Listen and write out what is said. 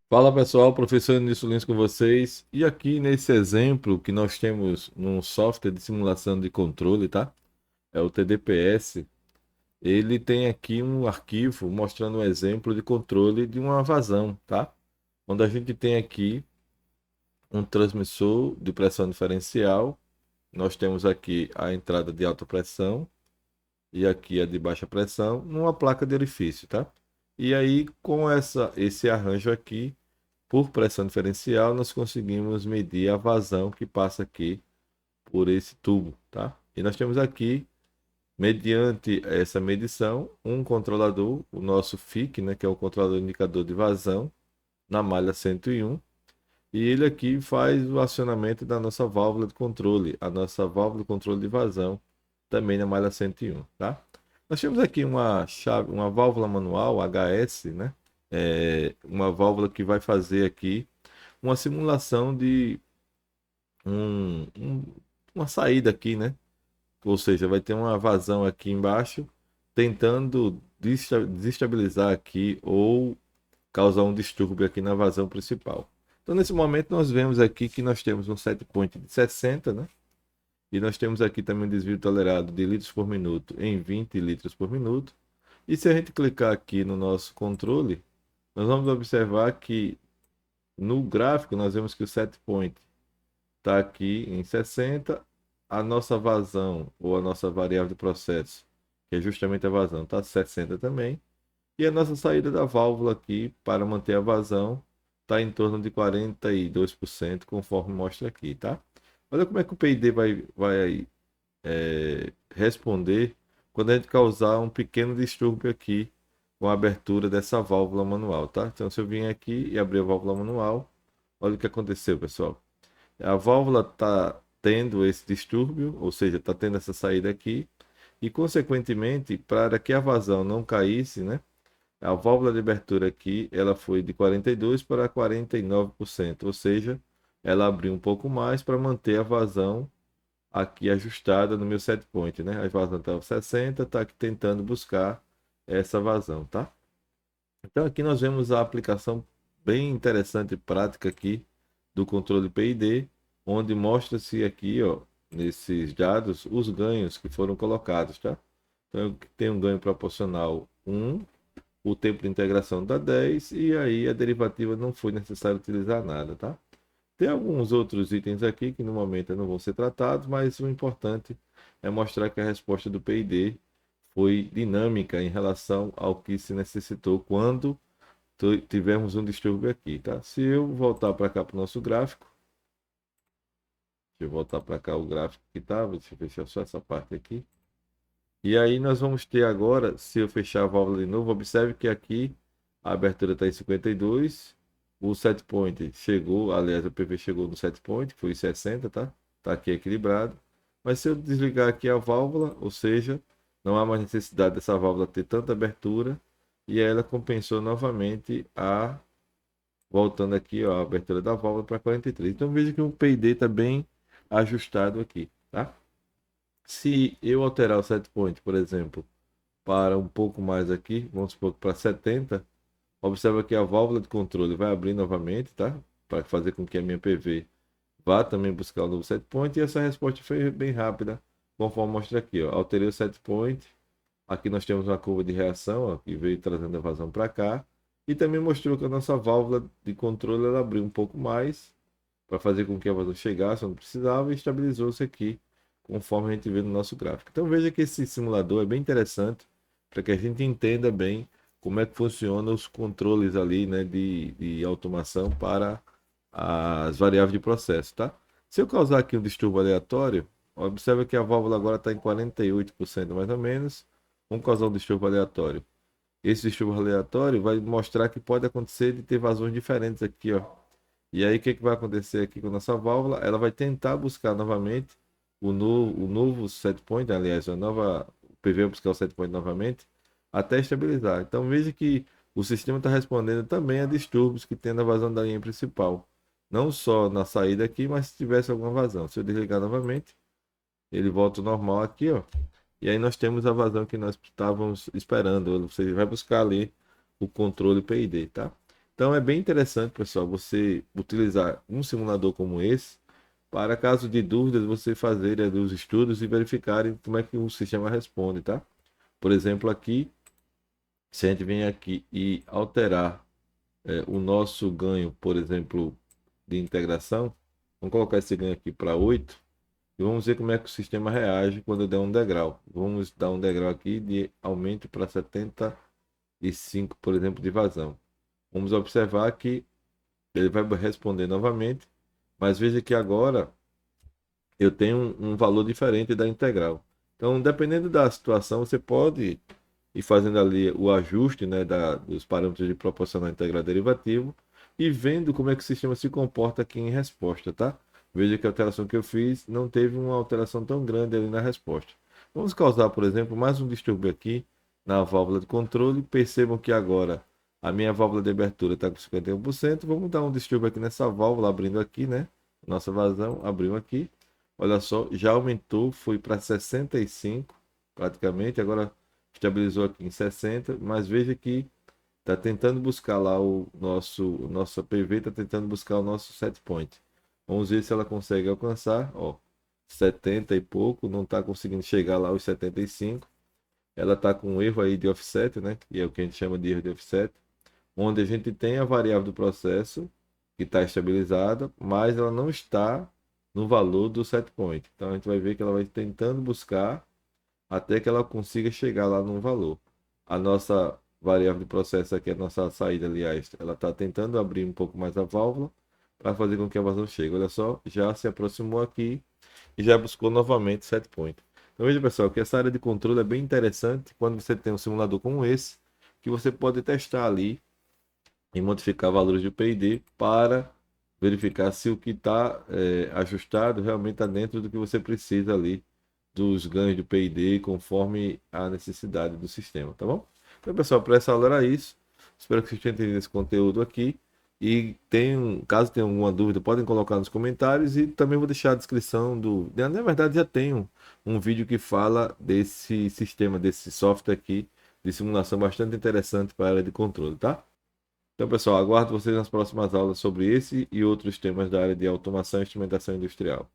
Fala pessoal, professor Nilson Lins com vocês. E aqui nesse exemplo que nós temos num software de simulação de controle, tá? É o TDPS. Ele tem aqui um arquivo mostrando um exemplo de controle de uma vazão, tá? Onde a gente tem aqui um transmissor de pressão diferencial. Nós temos aqui a entrada de alta pressão e aqui a de baixa pressão numa placa de orifício, tá? E aí com esse arranjo aqui por pressão diferencial, nós conseguimos medir a vazão que passa aqui por esse tubo, tá? E nós temos aqui, mediante essa medição, um controlador, o nosso FIC, né, que é o controlador indicador de vazão, na malha 101, e ele aqui faz o acionamento da nossa válvula de controle, a nossa válvula de controle de vazão, também na malha 101, tá? Nós temos aqui uma chave, uma válvula manual HS, né? Uma válvula que vai fazer aqui uma simulação de um, um- uma saída aqui, né? Ou seja, vai ter uma vazão aqui embaixo, tentando desestabilizar aqui ou causar um distúrbio aqui na vazão principal. Então, nesse momento, nós vemos aqui que nós temos um set point de 60, né? E nós temos aqui também um desvio tolerado de litros por minuto em 20 litros por minuto. E se a gente clicar aqui no nosso controle, nós vamos observar que no gráfico nós vemos que o set point está aqui em 60, a nossa vazão ou a nossa variável de processo, que é justamente a vazão, está 60 também, e a nossa saída da válvula aqui para manter a vazão está em torno de 42%, conforme mostra aqui, tá? Olha como é que o PID vai responder quando a gente causar um pequeno distúrbio aqui com a abertura dessa válvula manual, tá? Então, se eu vim aqui e abrir a válvula manual, olha o que aconteceu, pessoal. A válvula está tendo esse distúrbio, ou seja, está tendo essa saída aqui, e consequentemente, para que a vazão não caísse, né? A válvula de abertura aqui, ela foi de 42 para 49%, ou seja, ela abriu um pouco mais para manter a vazão aqui ajustada no meu set point, né? A vazão estava 60, está aqui tentando buscar essa vazão, tá? Então aqui nós vemos a aplicação bem interessante e prática aqui do controle PID, onde mostra-se aqui, ó, nesses dados, os ganhos que foram colocados, tá? Então tem um ganho proporcional 1, o tempo de integração dá 10 e aí a derivativa não foi necessário utilizar nada, tá? Tem alguns outros itens aqui que no momento não vão ser tratados, mas o importante é mostrar que a resposta do PID foi dinâmica em relação ao que se necessitou quando tivermos um distúrbio aqui, tá? Se eu voltar para cá para o nosso gráfico, deixa eu voltar para cá o gráfico que estava, deixa eu fechar só essa parte aqui. E aí nós vamos ter agora, se eu fechar a válvula de novo, observe que aqui a abertura está em 52, o set point chegou, aliás, o PV chegou no set point, que foi 60, tá? Tá aqui equilibrado. Mas se eu desligar aqui a válvula, ou seja, não há mais necessidade dessa válvula ter tanta abertura, e aí ela compensou novamente voltando aqui, ó, a abertura da válvula para 43. Então veja que o PID está bem ajustado aqui, tá? Se eu alterar o set point, por exemplo, para um pouco mais aqui, vamos supor que para 70, observa que a válvula de controle vai abrir novamente, tá? Para fazer com que a minha PV vá também buscar o novo set point, e essa resposta foi bem rápida, conforme mostra aqui, ó. Alterei o set point, aqui nós temos uma curva de reação, ó, que veio trazendo a vazão para cá, e também mostrou que a nossa válvula de controle ela abriu um pouco mais, para fazer com que a vazão chegasse onde precisava, e estabilizou-se aqui, conforme a gente vê no nosso gráfico. Então veja que esse simulador é bem interessante, para que a gente entenda bem como é que funcionam os controles ali, né, de automação para as variáveis de processo, tá? Se eu causar aqui um distúrbio aleatório, observa que a válvula agora está em 48% mais ou menos. Vamos causar um distúrbio aleatório. Esse distúrbio aleatório vai mostrar que pode acontecer de ter vazões diferentes aqui, ó. E aí o que vai acontecer aqui com a nossa válvula? Ela vai tentar buscar novamente o novo set point, aliás, a nova PV vai buscar o set point novamente, até estabilizar. Então veja que o sistema está respondendo também a distúrbios que tem na vazão da linha principal. não só na saída aqui, mas se tivesse alguma vazão. Se eu desligar novamente, ele volta ao normal aqui, ó. E aí nós temos a vazão que nós estávamos esperando. Você vai buscar ali o controle PID, tá? Então é bem interessante, pessoal, você utilizar um simulador como esse para, caso de dúvidas, você fazer os estudos e verificarem como é que o sistema responde, tá? Por exemplo, aqui, se a gente vem aqui e alterar o nosso ganho, por exemplo, de integração, vamos colocar esse ganho aqui para 8 e vamos ver como é que o sistema reage quando eu der um degrau. Vamos dar um degrau aqui de aumento para 75, por exemplo, de vazão. Vamos observar que ele vai responder novamente, mas veja que agora eu tenho um valor diferente da integral. Então, dependendo da situação, você pode ir fazendo ali o ajuste, né, dos parâmetros de proporcional integral derivativo e vendo como é que o sistema se comporta aqui em resposta, tá? Veja que a alteração que eu fiz não teve uma alteração tão grande ali na resposta. Vamos causar, por exemplo, mais um distúrbio aqui na válvula de controle. Percebam que agora a minha válvula de abertura está com 51%. Vamos dar um distúrbio aqui nessa válvula, abrindo aqui, né? Nossa vazão abriu aqui. Olha só, já aumentou, foi para 65 praticamente. Agora estabilizou aqui em 60, mas veja que está tentando buscar lá o nosso PV está tentando buscar o nosso set point. Vamos ver se ela consegue alcançar, ó, 70 e pouco, não está conseguindo chegar lá aos 75. Ela está com um erro aí de offset, né, que é o que a gente chama de erro de offset, onde a gente tem a variável do processo que está estabilizada, mas ela não está no valor do set point. Então a gente vai ver que ela vai tentando buscar até que ela consiga chegar lá num valor. A nossa variável de processo aqui, a nossa saída, aliás, ela está tentando abrir um pouco mais a válvula para fazer com que a vazão chegue. Olha só, já se aproximou aqui e já buscou novamente set point. Então veja, pessoal, que essa área de controle é bem interessante quando você tem um simulador como esse, que você pode testar ali e modificar valores de PID para verificar se o que está ajustado realmente está dentro do que você precisa ali dos ganhos de PID conforme a necessidade do sistema, tá bom? Então, pessoal, para essa aula era isso. Espero que vocês tenham entendido esse conteúdo aqui. E caso tenham alguma dúvida, podem colocar nos comentários e também vou deixar a descrição do. Na verdade, já tenho um vídeo que fala desse sistema, desse software aqui de simulação bastante interessante para a área de controle, tá? Então, pessoal, aguardo vocês nas próximas aulas sobre esse e outros temas da área de automação e instrumentação industrial.